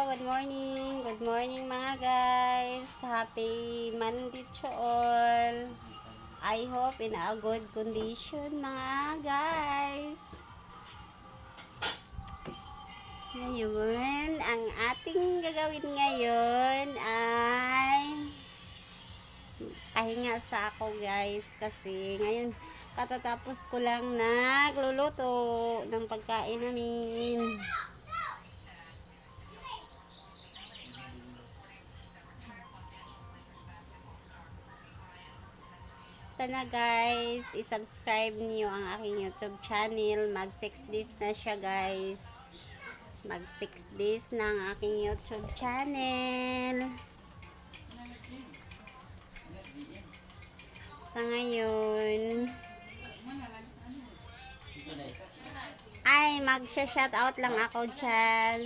good morning. Good morning mga guys. Happy Monday to all. I hope in a good condition mga guys. Ngayon, ang ating gagawin ngayon ay pahinga sa ako guys. Kasi ngayon, katatapos ko lang nagluluto ng pagkain namin. Sana guys, i-subscribe niyo ang aking YouTube channel. Mag 6 days na siya guys. Mag 6 days na ang aking YouTube channel. Sa ngayon, ay mag-shoutout lang ako dyan